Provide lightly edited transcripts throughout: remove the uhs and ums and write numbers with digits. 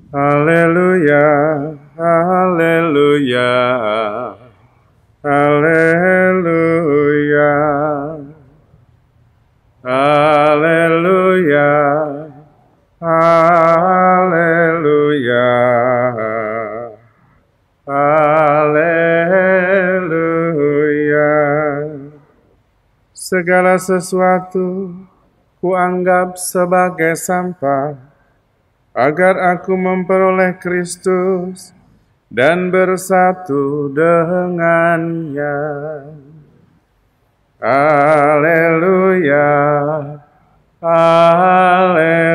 Haleluya, haleluya, haleluya, haleluya, haleluya, haleluya. Segala sesuatu kuanggap sebagai sampah, agar aku memperoleh Kristus dan bersatu dengannya. Haleluya, haleluya,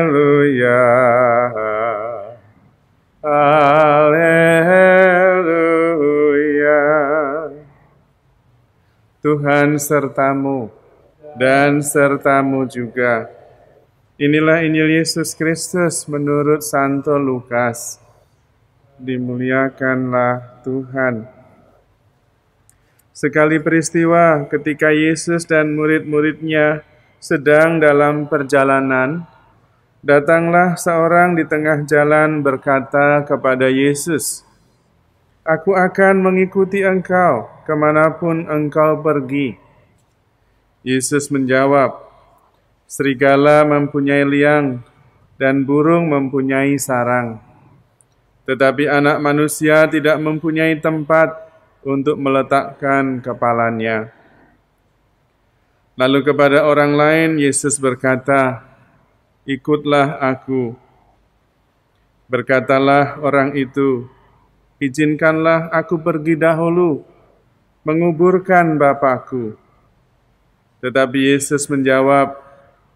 haleluya. Tuhan sertamu dan sertamu juga. Inilah Injil Yesus Kristus menurut Santo Lukas. Dimuliakanlah Tuhan. Sekali peristiwa ketika Yesus dan murid-muridnya sedang dalam perjalanan, datanglah seorang di tengah jalan berkata kepada Yesus, "Aku akan mengikuti engkau kemanapun engkau pergi." Yesus menjawab, "Serigala mempunyai liang dan burung mempunyai sarang, tetapi Anak Manusia tidak mempunyai tempat untuk meletakkan kepalanya." Lalu kepada orang lain Yesus berkata, "Ikutlah aku." Berkatalah orang itu, "Izinkanlah aku pergi dahulu, menguburkan Bapakku." Tetapi Yesus menjawab,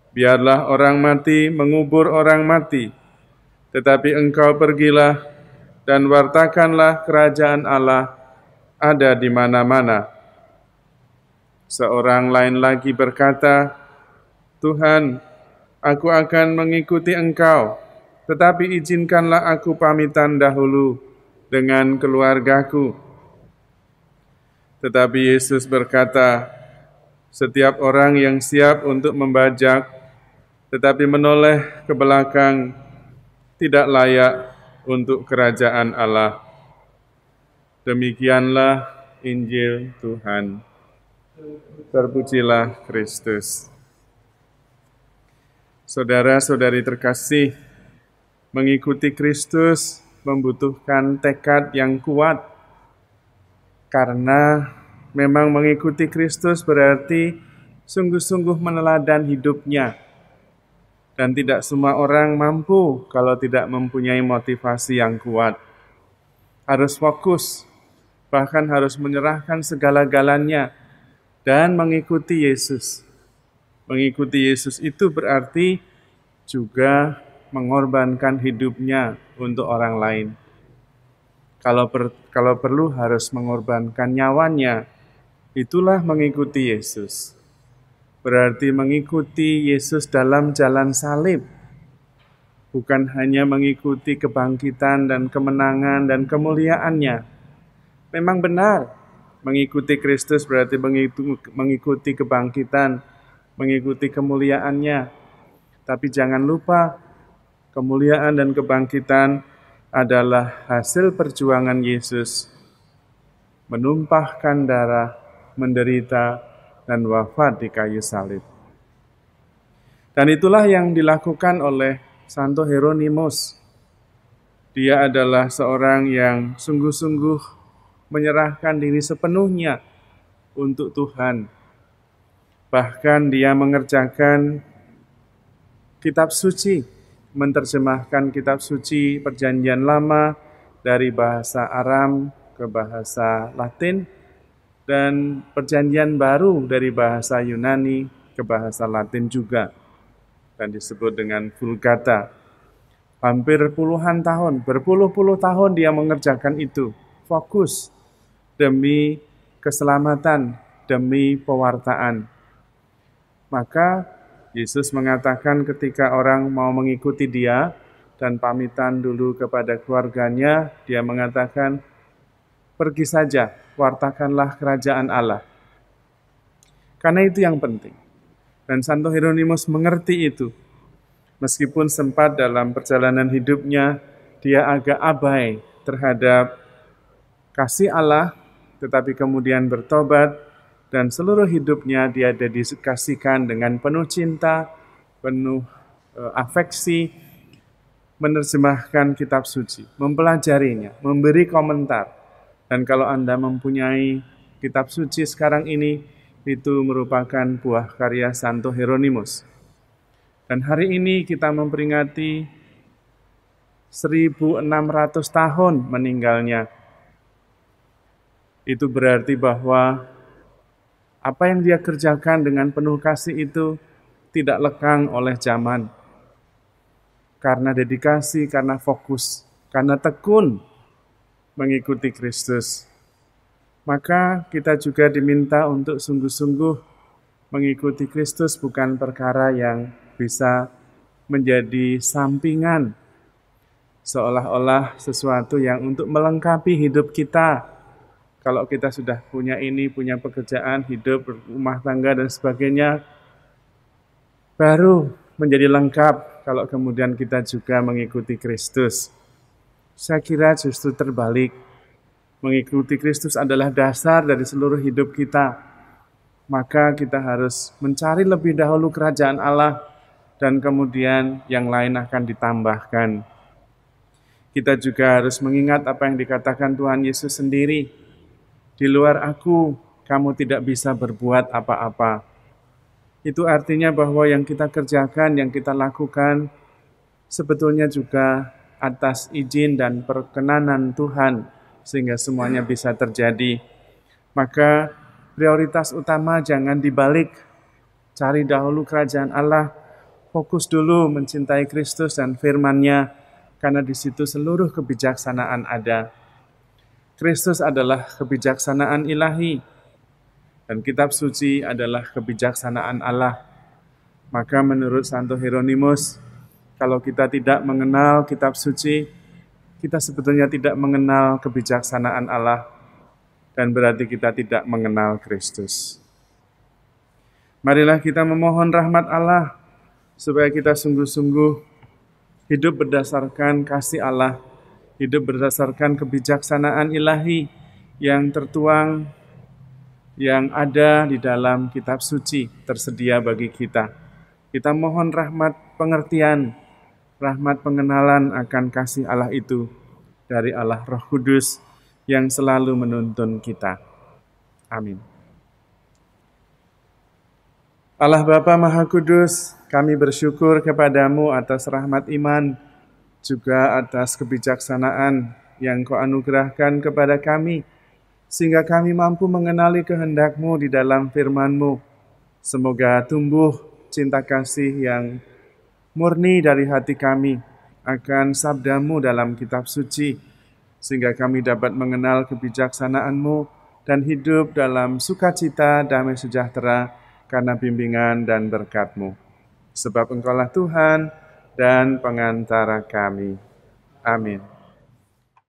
"Biarlah orang mati mengubur orang mati, tetapi engkau pergilah dan wartakanlah kerajaan Allah ada di mana-mana." Seorang lain lagi berkata, "Tuhan, aku akan mengikuti engkau, tetapi izinkanlah aku pamitan dahulu dengan keluargaku." Tetapi Yesus berkata, "Setiap orang yang siap untuk membajak, tetapi menoleh ke belakang, tidak layak untuk kerajaan Allah." Demikianlah Injil Tuhan. Terpujilah Kristus. Saudara-saudari terkasih, mengikuti Kristus membutuhkan tekad yang kuat, karena memang mengikuti Kristus berarti sungguh-sungguh meneladan hidupnya. Dan tidak semua orang mampu kalau tidak mempunyai motivasi yang kuat. Harus fokus, bahkan harus menyerahkan segala-galanya dan mengikuti Yesus. Mengikuti Yesus itu berarti juga mengorbankan hidupnya untuk orang lain. Kalau perlu harus mengorbankan nyawanya. Itulah mengikuti Yesus. Berarti mengikuti Yesus dalam jalan salib. Bukan hanya mengikuti kebangkitan dan kemenangan dan kemuliaannya. Memang benar, mengikuti Kristus berarti mengikuti kebangkitan, mengikuti kemuliaannya. Tapi jangan lupa, kemuliaan dan kebangkitan adalah hasil perjuangan Yesus, menumpahkan darah, menderita, dan wafat di kayu salib. Dan itulah yang dilakukan oleh Santo Hieronymus. Dia adalah seorang yang sungguh-sungguh menyerahkan diri sepenuhnya untuk Tuhan. Bahkan dia mengerjakan kitab suci, menerjemahkan kitab suci Perjanjian Lama dari bahasa Aram ke bahasa Latin, dan Perjanjian Baru dari bahasa Yunani ke bahasa Latin juga, dan disebut dengan Vulgata. Hampir puluhan tahun, berpuluh-puluh tahun dia mengerjakan itu, fokus demi keselamatan, demi pewartaan. Maka Yesus mengatakan ketika orang mau mengikuti dia dan pamitan dulu kepada keluarganya, dia mengatakan, "Pergi saja, wartakanlah kerajaan Allah." Karena itu yang penting. Dan Santo Hieronymus mengerti itu. Meskipun sempat dalam perjalanan hidupnya dia agak abai terhadap kasih Allah, tetapi kemudian bertobat, dan seluruh hidupnya dia dedikasikan dengan penuh cinta, penuh afeksi, menerjemahkan kitab suci, mempelajarinya, memberi komentar. Dan kalau Anda mempunyai kitab suci sekarang ini, itu merupakan buah karya Santo Hieronymus. Dan hari ini kita memperingati 1600 tahun meninggalnya. Itu berarti bahwa apa yang dia kerjakan dengan penuh kasih itu tidak lekang oleh zaman. Karena dedikasi, karena fokus, karena tekun mengikuti Kristus. Maka kita juga diminta untuk sungguh-sungguh mengikuti Kristus, bukan perkara yang bisa menjadi sampingan, seolah-olah sesuatu yang untuk melengkapi hidup kita. Kalau kita sudah punya ini, punya pekerjaan, hidup, rumah tangga, dan sebagainya, baru menjadi lengkap kalau kemudian kita juga mengikuti Kristus. Saya kira justru terbalik. Mengikuti Kristus adalah dasar dari seluruh hidup kita. Maka kita harus mencari lebih dahulu kerajaan Allah, dan kemudian yang lain akan ditambahkan. Kita juga harus mengingat apa yang dikatakan Tuhan Yesus sendiri. Di luar aku, kamu tidak bisa berbuat apa-apa. Itu artinya bahwa yang kita kerjakan, yang kita lakukan, sebetulnya juga atas izin dan perkenanan Tuhan, sehingga semuanya bisa terjadi. Maka prioritas utama jangan dibalik. Cari dahulu kerajaan Allah, fokus dulu mencintai Kristus dan firman-Nya, karena di situ seluruh kebijaksanaan ada. Kristus adalah kebijaksanaan ilahi, dan kitab suci adalah kebijaksanaan Allah. Maka menurut Santo Hieronymus, kalau kita tidak mengenal kitab suci, kita sebetulnya tidak mengenal kebijaksanaan Allah, dan berarti kita tidak mengenal Kristus. Marilah kita memohon rahmat Allah, supaya kita sungguh-sungguh hidup berdasarkan kasih Allah, hidup berdasarkan kebijaksanaan ilahi yang tertuang, yang ada di dalam kitab suci tersedia bagi kita. Kita mohon rahmat pengertian, rahmat pengenalan akan kasih Allah itu dari Allah Roh Kudus yang selalu menuntun kita. Amin. Allah Bapa Maha Kudus, kami bersyukur kepadamu atas rahmat iman, juga atas kebijaksanaan yang Kau anugerahkan kepada kami, sehingga kami mampu mengenali kehendak-Mu di dalam firman-Mu. Semoga tumbuh cinta kasih yang murni dari hati kami akan sabda-Mu dalam kitab suci, sehingga kami dapat mengenal kebijaksanaan-Mu dan hidup dalam sukacita, damai sejahtera, karena bimbingan dan berkat-Mu. Sebab Engkaulah Tuhan dan pengantara kami. Amin.